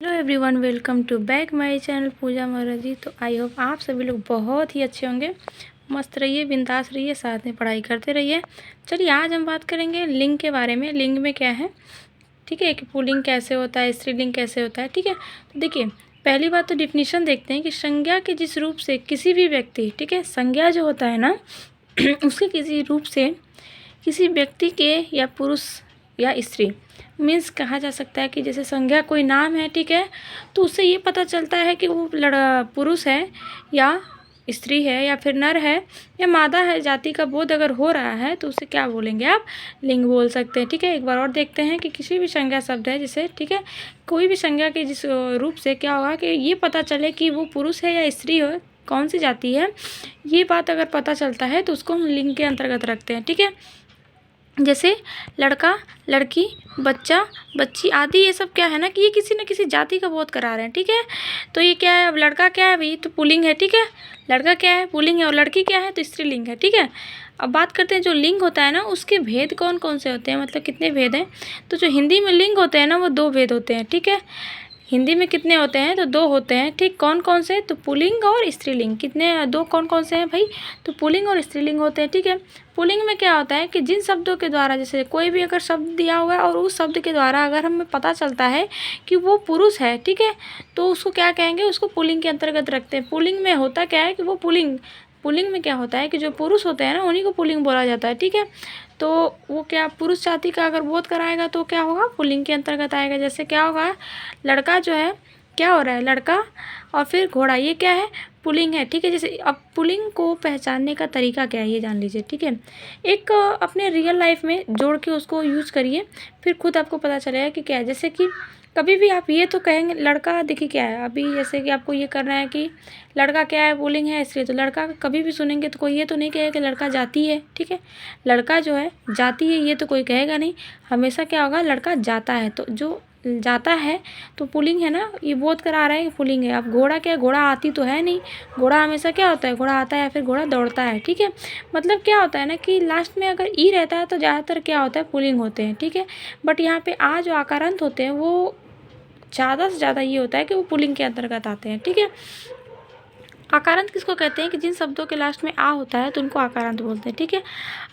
Hello everyone, welcome to back my channel Pooja Maharaj ji. तो I hope आप सभी लोग बहुत ही अच्छे होंगे, मस्त रहिए, बिंदास रहिए, साथ में पढ़ाई करते रहिए। चलिए आज हम बात करेंगे लिंग के बारे में। लिंग में क्या है, ठीक है, कि पुल्लिंग कैसे होता है, स्त्रीलिंग कैसे होता है, ठीक है। तो देखिए, पहली बात तो डिफिनीशन देखते हैं कि संज्ञा के जिस रूप से किसी भी व्यक्ति, ठीक है, संज्ञा जो होता है ना उसके किसी रूप से किसी व्यक्ति के या पुरुष या स्त्री मीन्स कहा जा सकता है कि जैसे संज्ञा कोई नाम है, ठीक है, तो उससे ये पता चलता है कि वो पुरुष है या स्त्री है या फिर नर है या मादा है, जाति का बोध अगर हो रहा है तो उसे क्या बोलेंगे आप, लिंग बोल सकते हैं, ठीक है। एक बार और देखते हैं कि किसी भी संज्ञा शब्द है जिसे, ठीक है, कोई भी संज्ञा के जिस रूप से क्या होगा कि ये पता चले कि वो पुरुष है या स्त्री हो, कौन सी जाति है, ये बात अगर पता चलता है तो उसको हम लिंग के अंतर्गत रखते हैं, ठीक है। जैसे लड़का, लड़की, बच्चा, बच्ची आदि, ये सब क्या है ना कि ये किसी न किसी जाति का बोध करा रहे हैं, ठीक है। तो ये क्या है, अब लड़का क्या है भाई, तो पुल्लिंग है, ठीक है। लड़का क्या है, पुल्लिंग है, और लड़की क्या है, तो स्त्रीलिंग है, ठीक है। अब बात करते हैं जो लिंग होता है ना उसके भेद कौन कौन से होते हैं, मतलब कितने भेद हैं। तो जो हिंदी में लिंग होते हैं ना वो 2 भेद होते हैं, ठीक है। हिंदी में कितने होते हैं, तो 2 होते हैं, ठीक। कौन कौन से, तो पुल्लिंग और स्त्रीलिंग। कितने, 2 कौन कौन से हैं भाई, तो पुल्लिंग और स्त्रीलिंग होते हैं, ठीक है। पुल्लिंग में क्या होता है कि जिन शब्दों के द्वारा, जैसे कोई भी अगर शब्द दिया हुआ है और उस शब्द के द्वारा अगर हमें पता चलता है कि वो पुरुष है, ठीक है, तो उसको क्या कहेंगे, उसको पुल्लिंग के अंतर्गत रखते हैं। पुल्लिंग में होता क्या है कि वो पुल्लिंग, पुल्लिंग में क्या होता है कि जो पुरुष होते हैं ना उन्हीं को पुल्लिंग बोला जाता है, ठीक है। तो वो क्या, पुरुष जाति का अगर बोध कराएगा तो क्या होगा, पुल्लिंग के अंतर्गत आएगा। जैसे क्या होगा, लड़का जो है, क्या हो रहा है, लड़का, और फिर घोड़ा, ये क्या है, पुल्लिंग है, ठीक है। जैसे अब पुल्लिंग को पहचानने का तरीका क्या है ये जान लीजिए, ठीक है। एक अपने रियल लाइफ में जोड़ के उसको यूज करिए, फिर खुद आपको पता चलेगा कि क्या है। जैसे कि कभी भी आप ये तो कहेंगे लड़का, देखिए क्या है, अभी जैसे कि आपको ये करना है कि लड़का क्या है, पुल्लिंग है, इसलिए तो लड़का कभी भी सुनेंगे तो कोई ये तो नहीं कहेगा कि लड़का जाति है, ठीक है। लड़का जो है जाति है ये तो कोई कहेगा नहीं, हमेशा क्या होगा, लड़का जाता है। तो जो जाता है तो पुल्लिंग है ना, ये बोध करा रहा है कि पुल्लिंग है। अब घोड़ा क्या है, घोड़ा आती तो है नहीं, घोड़ा हमेशा क्या होता है, घोड़ा आता है या फिर घोड़ा दौड़ता है, ठीक है। मतलब क्या होता है ना कि लास्ट में अगर ई रहता है तो ज़्यादातर क्या होता है, पुल्लिंग होते हैं, ठीक है। बट यहाँ पे आ जो आकारांत होते हैं वो ज़्यादा से ज़्यादा ये होता है कि वो पुल्लिंग के अंतर्गत आते हैं, ठीक है। आकारांत किसको कहते हैं कि जिन शब्दों के लास्ट में आ होता है तो उनको आकारांत बोलते हैं, ठीक है।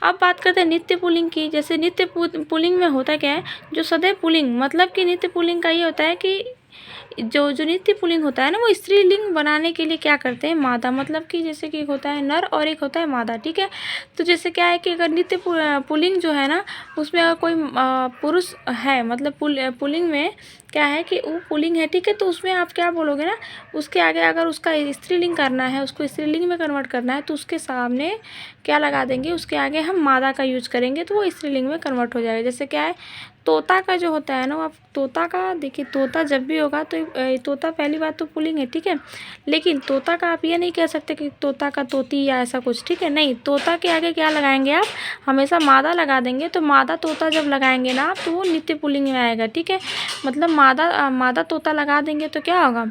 अब बात करते हैं नित्य पुल्लिंग की। जैसे नित्य पुल्लिंग में होता क्या है, जो सदैव पुल्लिंग, मतलब कि नित्य पुल्लिंग का ये होता है कि जो जो नित्य पुल्लिंग होता है ना वो स्त्रीलिंग बनाने के लिए क्या करते हैं, मादा, मतलब कि जैसे कि एक होता है नर और एक होता है मादा, ठीक है। तो जैसे क्या है कि अगर नित्य पुल्लिंग जो है ना उसमें अगर कोई पुरुष है, मतलब पुल्लिंग में क्या है कि वो पुल्लिंग है, ठीक है, तो उसमें आप क्या बोलोगे ना, उसके आगे अगर उसका स्त्रीलिंग करना है, उसको स्त्रीलिंग में कन्वर्ट करना है तो उसके सामने क्या लगा देंगे, उसके आगे हम मादा का यूज करेंगे तो वो स्त्रीलिंग में कन्वर्ट हो जाएगा। जैसे क्या है, तोता का जो होता है ना, आप तोता का देखिए, तोता जब भी होगा तो तोता पहली बात तो पुल्लिंग है, ठीक है। लेकिन तोता का आप ये नहीं कह सकते कि तोता का तोती या ऐसा कुछ, ठीक है, नहीं, तोता के आगे क्या लगाएंगे आप, हमेशा मादा लगा देंगे। तो मादा तोता जब लगाएंगे ना आप तो वो नित्य पुल्लिंग में आएगा, ठीक है। मतलब मादा तोता लगा देंगे तो क्या होगा,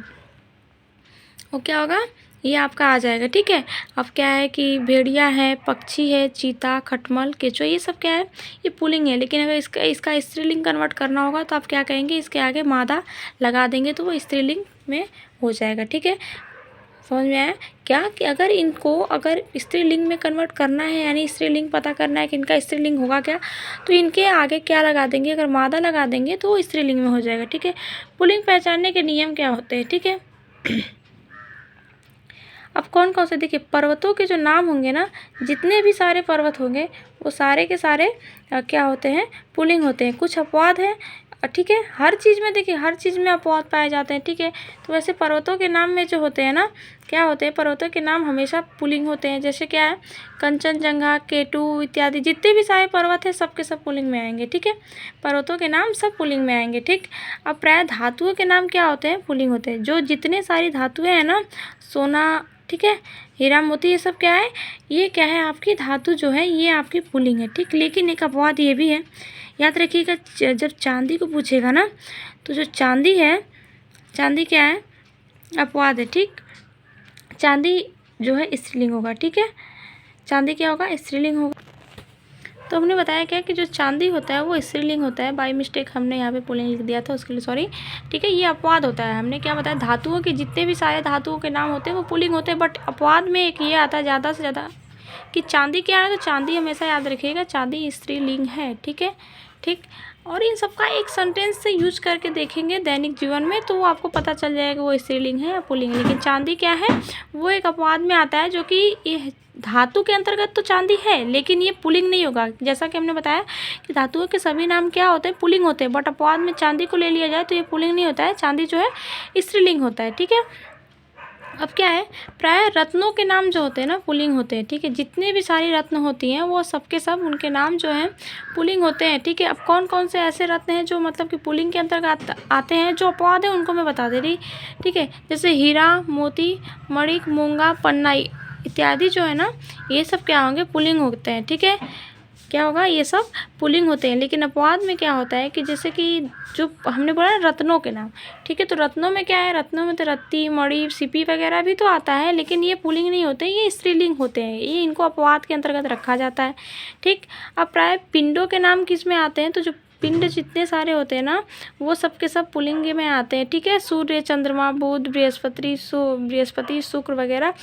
वो क्या होगा, ये आपका आ जाएगा, ठीक है। अब क्या है कि भेड़िया है, पक्षी है, चीता, खटमल, केंचुआ, ये सब क्या है, ये पुल्लिंग है। लेकिन अगर इसका स्त्रीलिंग कन्वर्ट करना होगा तो आप क्या कहेंगे, इसके आगे मादा लगा देंगे तो वो स्त्रीलिंग में हो जाएगा, ठीक है। समझ में आया क्या, कि अगर इनको अगर स्त्रीलिंग में कन्वर्ट करना है, यानी स्त्रीलिंग पता करना है कि इनका स्त्रीलिंग होगा क्या, तो इनके आगे क्या लगा देंगे, अगर मादा लगा देंगे तो वो स्त्रीलिंग में हो जाएगा, ठीक है। पुल्लिंग पहचानने के नियम क्या होते हैं, ठीक है। अब कौन कौन से, देखिए पर्वतों के जो नाम होंगे ना, जितने भी सारे पर्वत होंगे वो सारे के सारे क्या होते हैं, पुल्लिंग होते हैं। कुछ अपवाद हैं, ठीक है, हर चीज़ में देखिए, हर चीज़ में अपवाद पाए जाते हैं, ठीक है। तो वैसे पर्वतों के नाम में जो होते हैं ना, क्या होते हैं, पर्वतों के नाम हमेशा पुल्लिंग होते हैं। जैसे क्या है, कंचनजंगा, केटू इत्यादि, जितने भी सारे पर्वत हैं सबके सब पुल्लिंग में आएंगे, ठीक है। पर्वतों के नाम सब पुल्लिंग में आएंगे, ठीक। अब प्राय धातुओं के नाम क्या होते हैं, पुल्लिंग होते हैं। जो जितने सारी धातुएँ हैं ना, सोना, ठीक है, हीरा मोती, ये सब क्या है, ये क्या है, आपकी धातु जो है ये आपकी पुल्लिंग है, ठीक। लेकिन एक अपवाद ये भी है, याद रखिएगा, जब चांदी को पूछेगा ना तो जो चांदी है, चांदी क्या है, अपवाद है, ठीक। चांदी जो है स्त्रीलिंग होगा, ठीक है, चांदी क्या होगा, स्त्रीलिंग होगा। तो हमने बताया क्या कि जो चांदी होता है वो स्त्रीलिंग होता है। बाय मिस्टेक हमने यहाँ पे पुल्लिंग लिख दिया था, उसके लिए सॉरी। ठीक है, ये अपवाद होता है। हमने क्या बताया, धातुओं के जितने भी सारे धातुओं के नाम होते हैं वो पुल्लिंग होते हैं, बट अपवाद में एक ये आता है ज़्यादा से ज़्यादा कि चांदी क्या है। तो चांदी हमेशा याद रखिएगा, चांदी स्त्रीलिंग है। ठीक है, ठीक। और इन सबका एक सेंटेंस से यूज करके देखेंगे दैनिक जीवन में, तो वो आपको पता चल जाएगा वो स्त्रीलिंग है या पुल्लिंग है। लेकिन चांदी क्या है, वो एक अपवाद में आता है, जो कि ये धातु के अंतर्गत तो चांदी है, लेकिन ये पुल्लिंग नहीं होगा। जैसा कि हमने बताया कि धातुओं के सभी नाम क्या होते हैं, पुल्लिंग होते हैं, बट अपवाद में चांदी को ले लिया जाए तो ये पुल्लिंग नहीं होता है, चांदी जो है स्त्रीलिंग होता है। ठीक है, अब क्या है, प्राय रत्नों के नाम जो होते हैं ना पुल्लिंग होते हैं। ठीक है, जितने भी सारी रत्न होती हैं वो सब के सब उनके नाम जो हैं पुल्लिंग होते हैं। ठीक है, अब कौन कौन से ऐसे रत्न हैं जो मतलब कि पुल्लिंग के अंतर्गत आते हैं, जो अपवाद है उनको मैं बता दे रही। ठीक है, जैसे हीरा, मोती, मणिक, मूंगा, पन्ना इत्यादि जो है ना, ये सब क्या होंगे, पुल्लिंग होते हैं। ठीक है, क्या होगा, ये सब पुल्लिंग होते हैं। लेकिन अपवाद में क्या होता है कि जैसे कि जो हमने बोला रत्नों के नाम, ठीक है, तो रत्नों में क्या है, रत्नों में तो रत्ती, मणि, सीपी वगैरह भी तो आता है, लेकिन ये पुल्लिंग नहीं होते, ये स्त्रीलिंग होते हैं, ये इनको अपवाद के अंतर्गत रखा जाता है। ठीक, अब प्राय पिंडों के नाम किस में आते हैं, तो जो पिंड जितने सारे होते हैं ना, वो सब के सब पुल्लिंग में आते हैं। ठीक है, सूर्य, चंद्रमा, बुध, बृहस्पति, शुक्र वगैरह,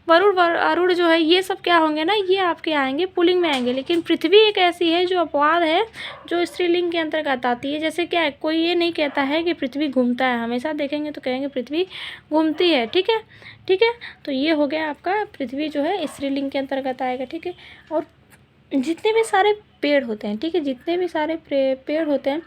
वरुण, अरुण जो है, ये सब क्या होंगे ना, ये आपके आएंगे पुल्लिंग में आएंगे। लेकिन पृथ्वी एक ऐसी है जो अपवाद है, जो स्त्रीलिंग के अंतर्गत आती है। जैसे क्या है, कोई ये नहीं कहता है कि पृथ्वी घूमता है, हमेशा देखेंगे तो कहेंगे पृथ्वी घूमती है। ठीक है, ठीक है, तो ये हो गया आपका, पृथ्वी जो है स्त्रीलिंग के अंतर्गत आएगा। ठीक है, और जितने भी सारे पेड़ होते हैं, ठीक है, जितने भी सारे पेड़ होते हैं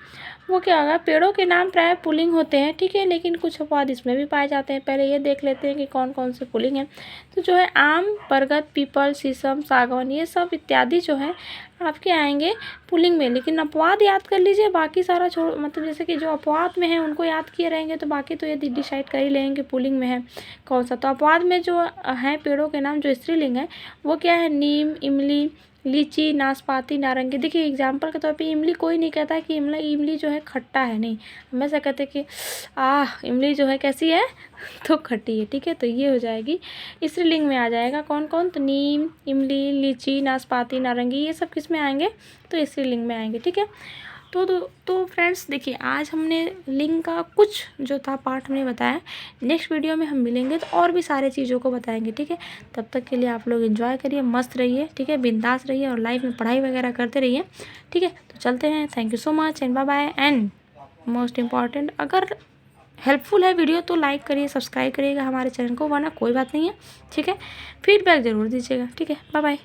वो क्या होगा, पेड़ों के नाम प्राय पुल्लिंग होते हैं। ठीक है, लेकिन कुछ अपवाद इसमें भी पाए जाते हैं। पहले ये देख लेते हैं कि कौन कौन से पुल्लिंग हैं। तो जो है आम, बरगद, पीपल, शीशम, सागवान, ये सब इत्यादि जो है आपके आएंगे पुल्लिंग में। लेकिन अपवाद याद कर लीजिए, बाकी सारा छोड़, मतलब जैसे कि जो अपवाद में है उनको याद किए रहेंगे तो बाकी तो ये डिसाइड कर ही लेंगे पुल्लिंग में है कौन सा। तो अपवाद में जो है पेड़ों के नाम जो स्त्रीलिंग है वो क्या है, नीम, इमली, लीची, नाशपाती, नारंगी। देखिए एग्जाम्पल के तौर पे इमली कोई नहीं कहता है कि इमली जो है खट्टा है, नहीं, हमेशा कहते हैं कि इमली जो है कैसी है तो खट्टी है। ठीक है, तो ये हो जाएगी स्त्रीलिंग में आ जाएगा। कौन कौन, तो नीम, इमली, लीची, नाशपाती, नारंगी, ये सब किस में आएंगे, तो स्त्रीलिंग में आएंगे। ठीक है, तो फ्रेंड्स देखिए, आज हमने लिंग का कुछ जो था पार्ट हमने बताया। नेक्स्ट वीडियो में हम मिलेंगे तो और भी सारे चीज़ों को बताएंगे। ठीक है, तब तक के लिए आप लोग एंजॉय करिए, मस्त रहिए। ठीक है, बिंदास रहिए और लाइफ में पढ़ाई वगैरह करते रहिए। ठीक है, तो चलते हैं। Thank you so much and bye bye. And most important, अगर हेल्पफुल है वीडियो तो लाइक करिए, सब्सक्राइब करिएगा हमारे चैनल को, वरना कोई बात नहीं है। ठीक है, फीडबैक ज़रूर दीजिएगा। ठीक है, बाय बाय।